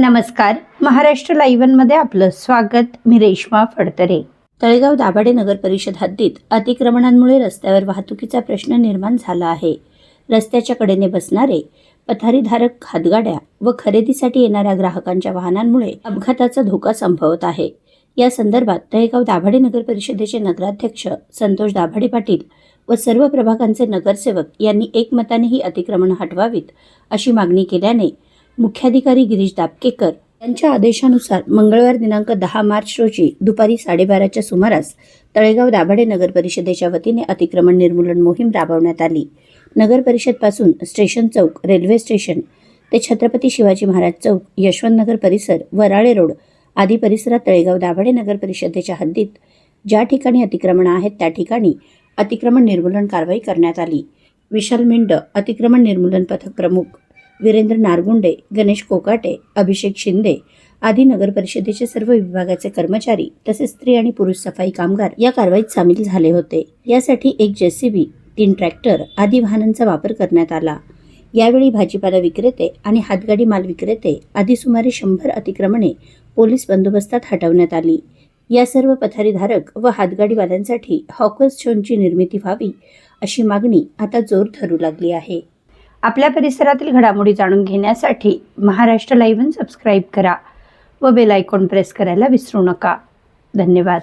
नमस्कार, महाराष्ट्र लाईव्हमध्ये आपलं स्वागत. मी रेश्मा फडतरे. तळेगाव दाभाडे नगर परिषद हद्दीत अतिक्रमणांमुळे रस्त्यावर वाहतुकीचा प्रश्न निर्माण झाला आहे. रस्त्याच्या कडेने बसणारे पथारीधारक हातगाड्या व खरेदीसाठी येणाऱ्या ग्राहकांच्या वाहनांमुळे अपघाताचा धोका संभवत आहे. या संदर्भात तळेगाव दाभाडे नगर परिषदेचे नगराध्यक्ष संतोष दाभाडे पाटील व सर्व प्रभागांचे नगरसेवक यांनी एकमताने ही अतिक्रमण हटवावीत अशी मागणी केल्याने मुख्याधिकारी गिरीश दापकेकर यांच्या आदेशानुसार मंगळवार दिनांक 10 मार्च रोजी दुपारी 12:30च्या सुमारास तळेगाव दाभाडे नगर परिषदेच्या वतीने अतिक्रमण निर्मूलन मोहीम राबवण्यात आली. नगर परिषदपासून स्टेशन चौक, रेल्वे स्टेशन ते छत्रपती शिवाजी महाराज चौक, यशवंतनगर परिसर, वराळे रोड आदी परिसरात तळेगाव दाभाडे नगर परिषदेच्या हद्दीत ज्या ठिकाणी अतिक्रमण आहेत त्या ठिकाणी अतिक्रमण निर्मूलन कारवाई करण्यात आली. विशाल मिंड अतिक्रमण निर्मूलन पथक प्रमुख, वीरेंद्र नारगुंडे, गणेश कोकाटे, अभिषेक शिंदे आदी नगर परिषदेचे सर्व विभागाचे कर्मचारी तसेच स्त्री आणि पुरुष सफाई कामगार या कारवाईत सामील झाले होते. यासाठी एक जेसीबी, 3 ट्रॅक्टर आदी वाहनांचा वापर करण्यात आला. यावेळी भाजीपाला विक्रेते आणि हातगाडी माल विक्रेते आदी सुमारे 100 अतिक्रमणे पोलीस बंदोबस्तात हटवण्यात आली. या सर्व पथारीधारक व हातगाडीवाल्यांसाठी हॉकर्स झोनची निर्मिती व्हावी अशी मागणी आता जोर धरू लागली आहे. आपल्या परिसरातील घडामोडी जाणून घेण्यासाठी महाराष्ट्र लाईव्ह सबस्क्राईब करा व बेल आयकॉन प्रेस करायला विसरू नका. धन्यवाद.